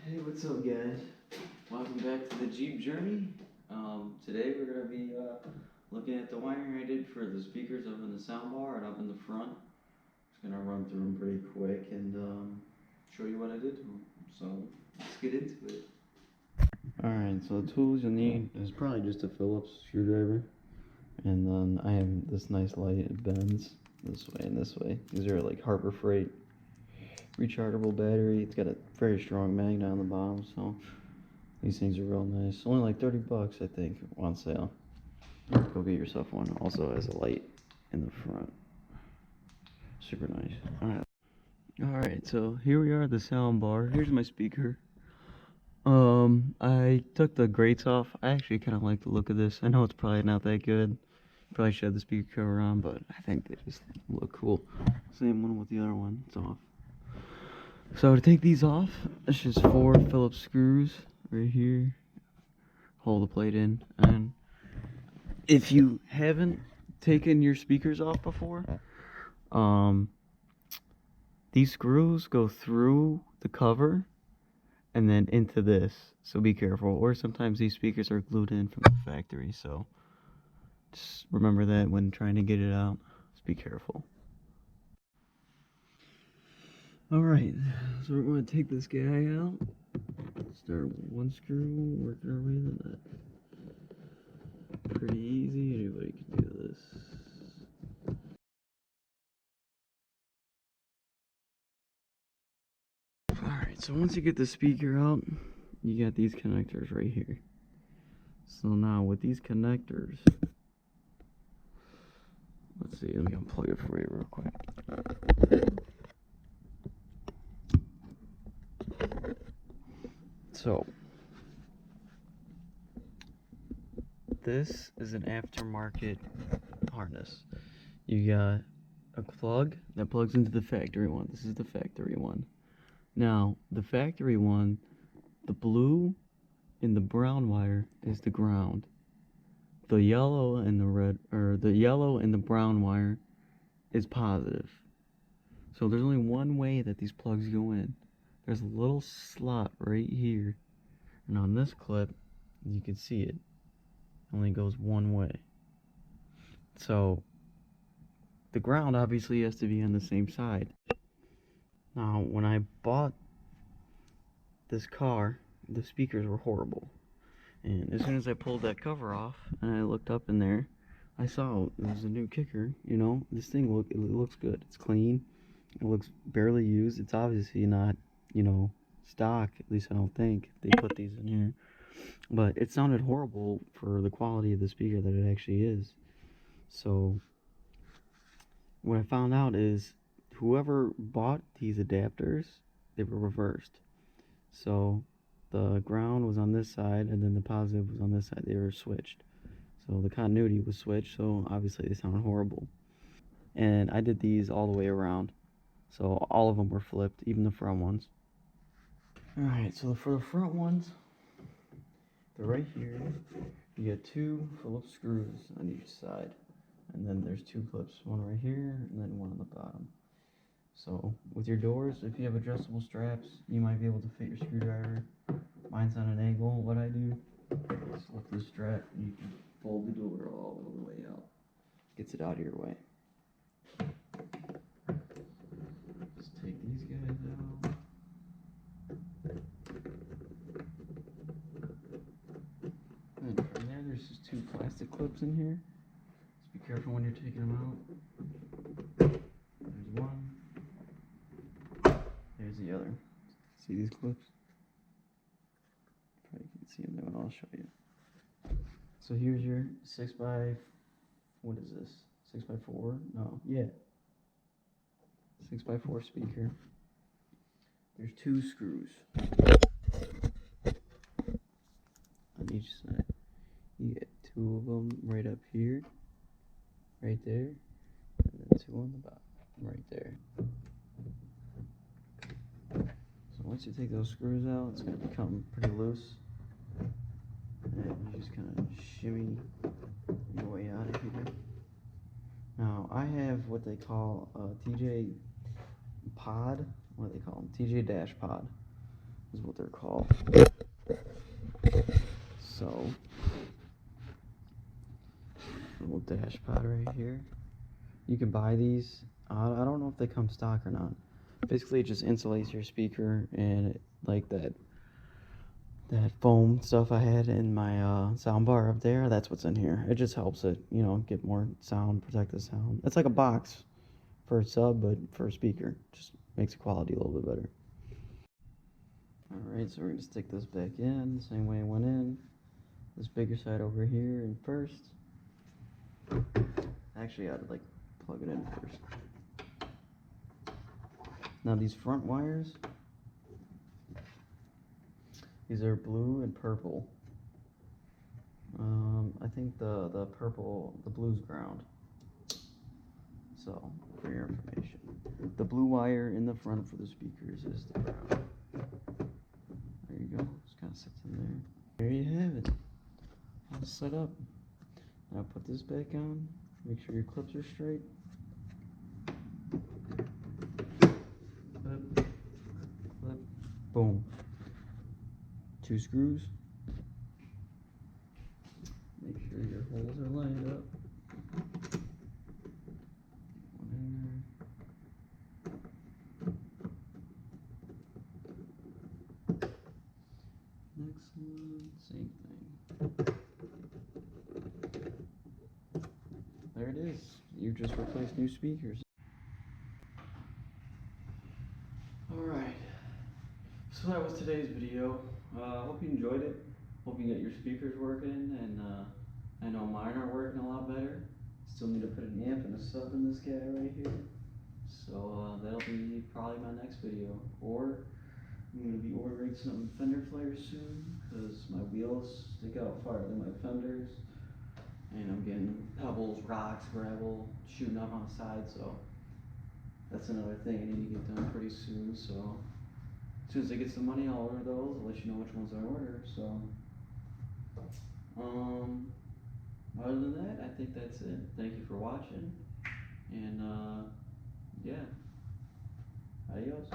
Hey, what's up, guys? Welcome back to the Jeep journey. Today we're gonna be looking at the wiring I did for the speakers up in the soundbar and up in the front. Just gonna run through them pretty quick and show you what I did to them. So let's get into it. Alright, so the tools you'll need is probably just a Phillips screwdriver, and then I have this nice light. It bends this way and this way. These are like Harbor Freight rechargeable battery. It's got a very strong magnet on the bottom, so these things are real nice. Only like 30 bucks, I think, on sale. Go get yourself one. Also has a light in the front. Super nice. Alright, so here we are at the sound bar. Here's my speaker. I took the grates off. I actually kind of like the look of this. I know it's probably not that good. Probably should have the speaker cover on, but I think they just look cool. Same one with the other one. It's off. So to take these off, it's just 4 Phillips screws right here. Hold the plate in, and if you haven't taken your speakers off before, these screws go through the cover and then into this, so be careful. Or sometimes these speakers are glued in from the factory, so just remember that when trying to get it out. Just be careful. Alright, so we're going to take this guy out. Start with one screw, working our way to that. Pretty easy, anybody can do this. Alright, so once you get the speaker out, you got these connectors right here. So now with these connectors, let's see, let me unplug it for you real quick. So, this is an aftermarket harness. You got a plug that plugs into the factory one. This is the factory one. Now, the factory one, the blue and the brown wire is the ground. The yellow and the red, or the yellow and the brown wire is positive. So there's only one way that these plugs go in. There's a little slot right here, and on this clip, you can see it only goes one way. So the ground obviously has to be on the same side. Now, when I bought this car, the speakers were horrible. And as soon as I pulled that cover off and I looked up in there, I saw it was a new kicker. You know, this thing it looks good. It's clean. It looks barely used. It's obviously not, stock. At least I don't think they put these in here. But it sounded horrible for the quality of the speaker that it actually is. So what I found out is whoever bought these adapters, they were reversed. So the ground was on this side and then the positive was on this side. They were switched. So the continuity was switched, so obviously they sound horrible. And I did these all the way around. So all of them were flipped, even the front ones. Alright, so for the front ones, they're right here. You get 2 Phillips screws on each side. And then there's 2 clips, one right here and then one on the bottom. So with your doors, if you have adjustable straps, you might be able to fit your screwdriver. Mine's on an angle. What I do is lift the strap and you can fold the door all the way out. Gets it out of your way. Just take these guys out. And from there, there's just 2 plastic clips in here. Just be careful when you're taking them out. There's one. There's the other. See these clips? Probably can't see them there, but I'll show you. So here's your 6x, what is this? 6x4? No, yeah. 6x4 speaker. There's 2 screws on each side. You get 2 of them right up here, right there, and then 2 on the bottom, right there. So once you take those screws out, it's going to become pretty loose. And you just kind of shimmy your way out of here. Now, I have what they call a TJ pod. What do they call them? TJ dash pod. is what they're called. So, little dash pod right here. You can buy these. I don't know if they come stock or not. Basically, it just insulates your speaker, and like that foam stuff I had in my sound bar up there, that's what's in here. It just helps it, you know, get more sound, protect the sound. It's like a box for a sub, but for a speaker. Just makes the quality a little bit better. Alright, so we're going to stick this back in, same way it went in. This bigger side over here in first. Actually, I'd like plug it in first. Now these front wires, these are blue and purple. I think the purple, the blue's ground. So, for your information, the blue wire in the front for the speakers is the ground. There you go, just kind of sits in there. There you have it, all set up. Now put this back on, make sure your clips are straight. Clip, clip, boom. 2 screws. Make sure your holes are lined up. One in there. Next one, same thing. There it is. You just replaced new speakers. Alright. So that was today's video. Hope you enjoyed it. Hope you get your speakers working, and I know mine are working a lot better. Still need to put an amp and a sub in this guy right here. So that'll be probably my next video. Or I'm going to be ordering some fender flares soon, because my wheels stick out farther than my fenders. And I'm getting pebbles, rocks, gravel shooting up on the side, so that's another thing I need to get done pretty soon. So as soon as I get some money, I'll order those. I'll let you know which ones I order. So other than that, I think that's it. Thank you for watching, and yeah, adios.